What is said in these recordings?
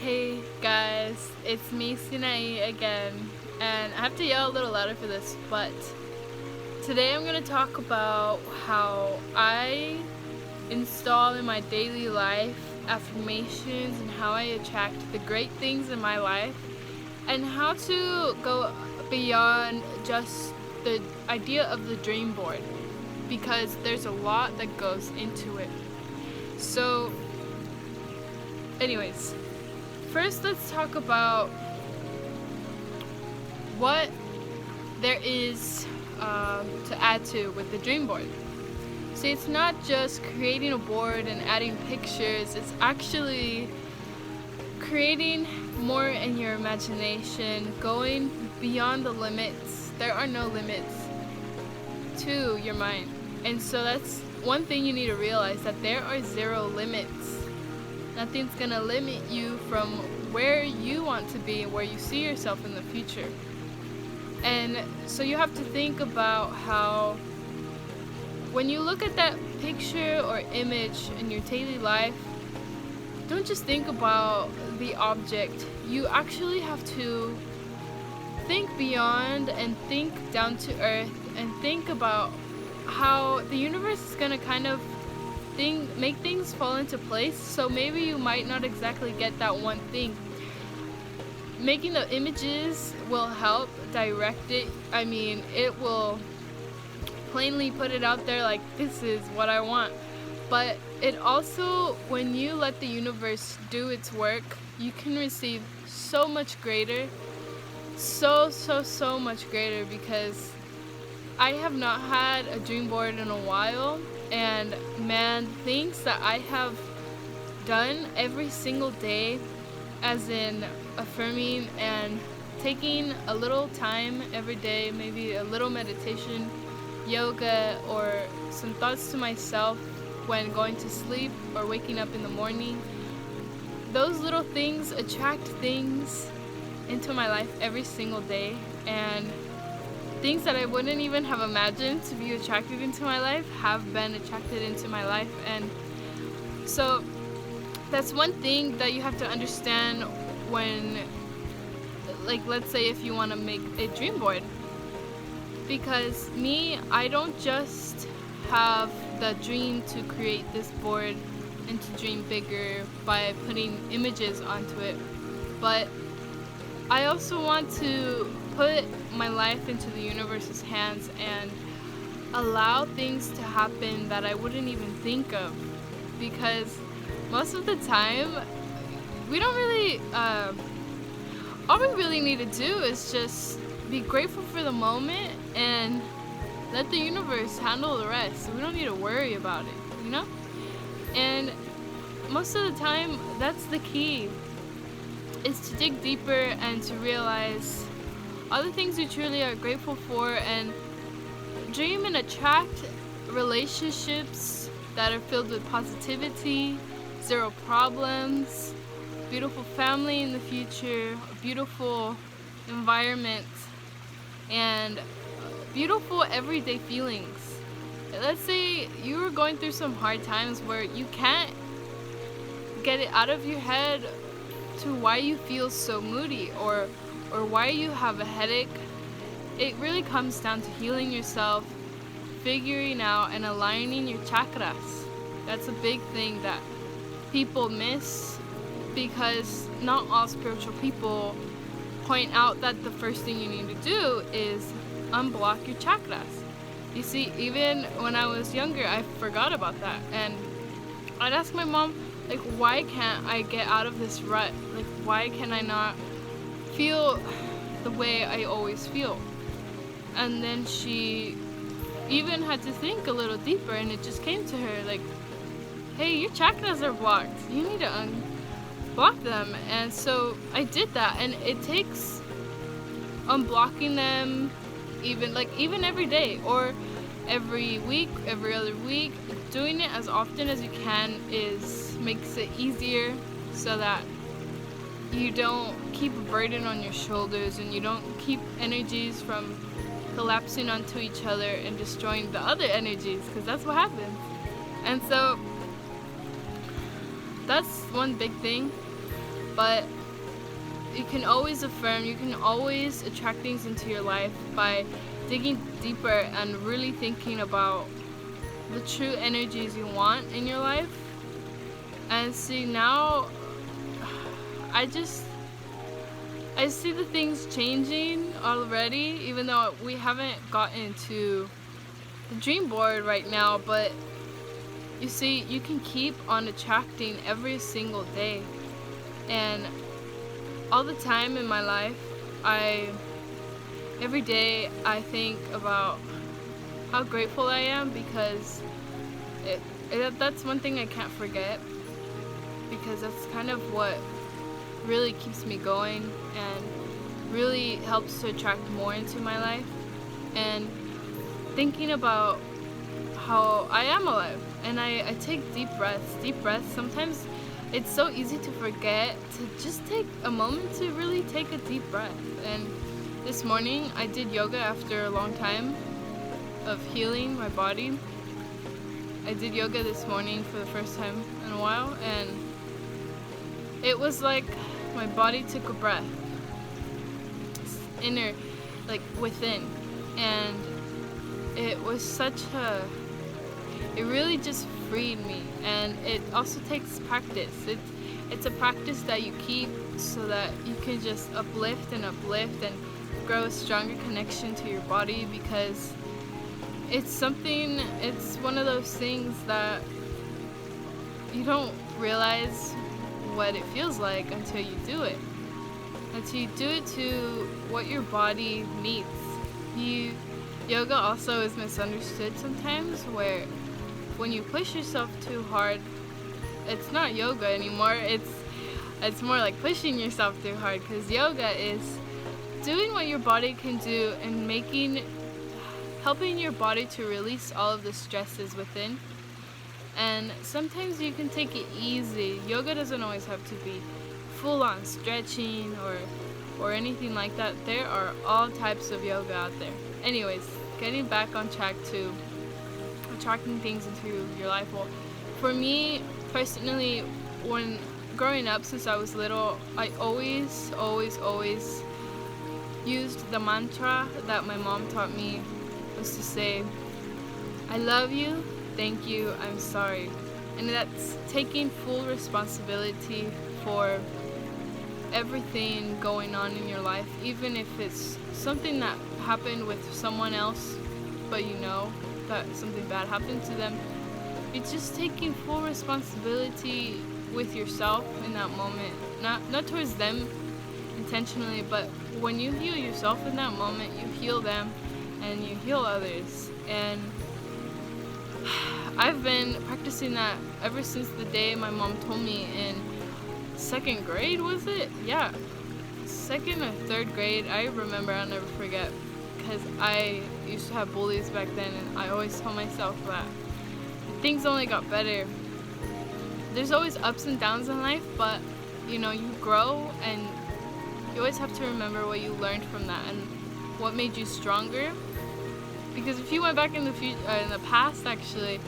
Hey guys, it's me Cinahi again, and I have to yell a little louder for this, but today I'm going to talk about how I install in my daily life affirmations and how I attract the great things in my life and how to go beyond just the idea of the dream board, because there's a lot that goes into it. So anyways, first let's talk about what there is to add to with the dream board. So it's not just creating a board and adding pictures, it's actually creating more in your imagination, going beyond the limits. There are no limits to your mind. And so that's one thing you need to realize, that there are zero limits. Nothing's gonna limit you from where you want to be and where you see yourself in the future. And so you have to think about how when you look at that picture or image in your daily life, don't just think about the object. You actually have to think beyond and think down to earth and think about how the universe is gonna kind of make things fall into place. So maybe you might not exactly get that one thing. Making the images will help direct it. I mean, it will plainly put it out there like, this is what I want. But it also, when you let the universe do its work, you can receive so much greater, so much greater, because I have not had a dream board in a while, and man, things that I have done every single day, as in affirming and taking a little time every day, maybe a little meditation, yoga, or some thoughts to myself when going to sleep or waking up in the morning. Those little things attract things into my life every single day, and things that I wouldn't even have imagined to be attracted into my life have been attracted into my life. And so that's one thing that you have to understand when, like, let's say if you want to make a dream board. Because me, I don't just have the dream to create this board and to dream bigger by putting images onto it, but I also want to put my life into the universe's hands and allow things to happen that I wouldn't even think of. Because most of the time, we don't really, all we really need to do is just be grateful for the moment and let the universe handle the rest. We don't need to worry about it, you know? And most of the time, that's the key, is to dig deeper and to realize all the things you truly are grateful for, and dream and attract relationships that are filled with positivity, zero problems, beautiful family in the future, a beautiful environment, and beautiful everyday feelings. Let's say you were going through some hard times where you can't get it out of your head to why you feel so moody or why you have a headache. It really comes down to healing yourself, figuring out and aligning your chakras. That's a big thing that people miss, because not all spiritual people point out that the first thing you need to do is unblock your chakras. You see, even when I was younger, I forgot about that, and I'd ask my mom, like, why can't I get out of this rut? Like, why can I not feel the way I always feel? And then she even had to think a little deeper, and it just came to her like, hey, your chakras are blocked. You need to unblock them. And so I did that, and it takes unblocking them even every day or every week, every other week. Doing it as often as you can makes it easier, so that you don't keep a burden on your shoulders and you don't keep energies from collapsing onto each other and destroying the other energies, because that's what happens. And so that's one big thing. but you can always affirm, you can always attract things into your life by digging deeper and really thinking about the true energies you want in your life. And see, now I see the things changing already, even though we haven't gotten to the dream board right now. But you see, you can keep on attracting every single day. And all the time in my life, every day I think about how grateful I am, because that's one thing I can't forget, because that's kind of what really keeps me going and really helps to attract more into my life. And thinking about how I am alive, and I take deep breaths. Sometimes it's so easy to forget to just take a moment to really take a deep breath. And this morning I did yoga after a long time of healing my body. I did yoga this morning for the first time in a while, and it was like my body took a breath inner, like within, and it was it really just freed me. And it also takes practice. It's a practice that you keep so that you can just uplift and grow a stronger connection to your body, because it's one of those things that you don't realize what it feels like until you do it. Until you do it to what your body needs. Yoga also is misunderstood sometimes, where when you push yourself too hard, it's not yoga anymore. It's more like pushing yourself too hard, because yoga is doing what your body can do and helping your body to release all of the stresses within. And sometimes you can take it easy. Yoga doesn't always have to be full-on stretching or anything like that. There are all types of yoga out there. Anyways, getting back on track to attracting things into your life. Well, for me personally, when growing up, since I was little, I always used the mantra that my mom taught me, was to say, I love you, thank you, I'm sorry. And that's taking full responsibility for everything going on in your life, even if it's something that happened with someone else, but you know that something bad happened to them. It's just taking full responsibility with yourself in that moment, not towards them intentionally, but when you heal yourself in that moment, you heal them and you heal others. And I've been practicing that ever since the day my mom told me in second grade, was it? Yeah, second or third grade. I remember, I'll never forget, because I used to have bullies back then, and I always told myself that things only got better. There's always ups and downs in life, but you know, you grow, and you always have to remember what you learned from that and what made you stronger. Because if you went back in the past actually,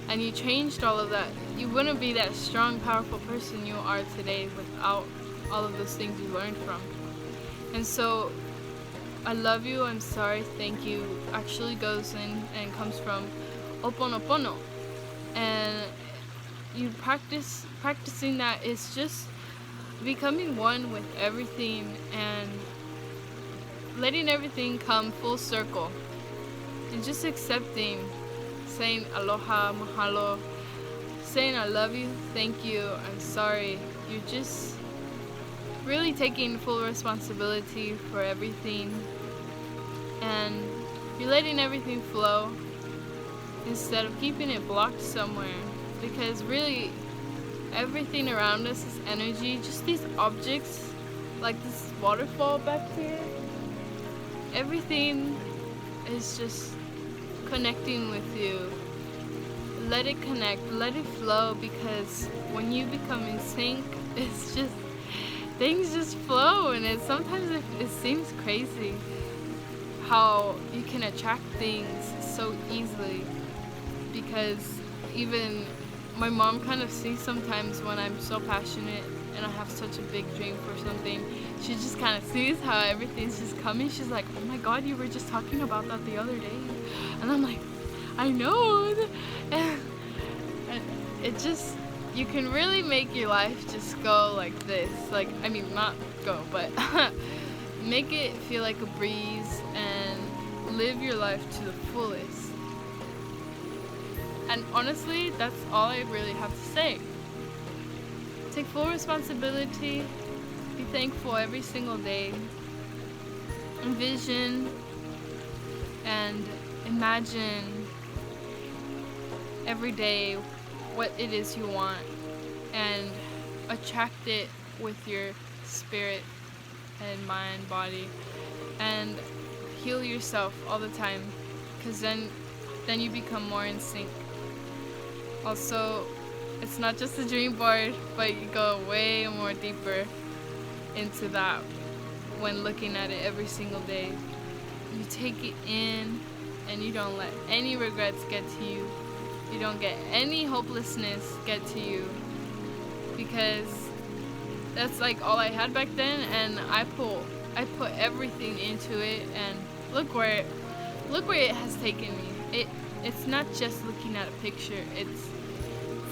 and you changed all of that, you wouldn't be that strong, powerful person you are today without all of those things you learned from. And so, I love you, I'm sorry, thank you actually goes in and comes from Ho'oponopono. And you practicing that is just becoming one with everything and letting everything come full circle. And just accepting, saying aloha, mahalo, saying I love you, thank you, I'm sorry. You're just really taking full responsibility for everything, and you're letting everything flow instead of keeping it blocked somewhere. Because really, everything around us is energy. Just these objects, like this waterfall back here, everything is just connecting with you. Let it connect, let it flow, because when you become in sync, it's just, things just flow. And sometimes it seems crazy how you can attract things so easily, because even my mom kind of sees sometimes when I'm so passionate and I have such a big dream for something, she just kind of sees how everything's just coming. She's like, oh my god, you were just talking about that the other day. And I'm like, I know. And it just, you can really make your life just go like this. Like, I mean, not go, but make it feel like a breeze and live your life to the fullest. And honestly, that's all I really have to say. Take full responsibility, be thankful every single day, envision and imagine every day what it is you want, and attract it with your spirit and mind, body, and heal yourself all the time, because then you become more in sync. Also, it's not just a dream board, but you go way more deeper into that when looking at it every single day. You take it in and you don't let any regrets get to you. You don't get any hopelessness get to you, because that's like all I had back then, and I put everything into it, and look where it has taken me. It's not just looking at a picture, it's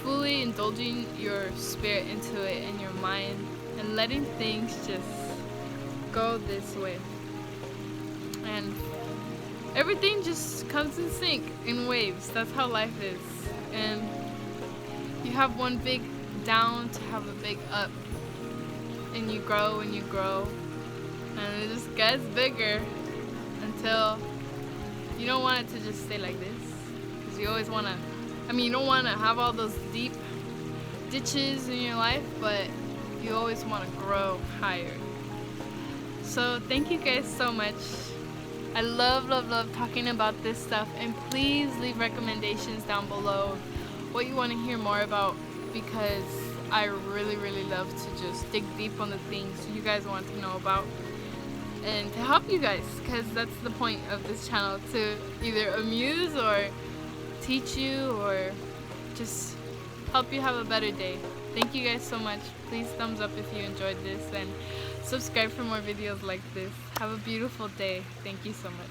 fully indulging your spirit into it and your mind and letting things just go this way. And everything just comes in sync in waves. That's how life is. And you have one big down to have a big up. And you grow and you grow. And it just gets bigger until you don't want it to just stay like this. Because you always want to, you don't want to have all those deep ditches in your life, but you always want to grow higher. So thank you guys so much. I love talking about this stuff, and please leave recommendations down below of what you want to hear more about, because I really love to just dig deep on the things you guys want to know about, and to help you guys, because that's the point of this channel, to either amuse or teach you or just help you have a better day. Thank you guys so much. Please thumbs up if you enjoyed this, and subscribe for more videos like this. Have a beautiful day. Thank you so much.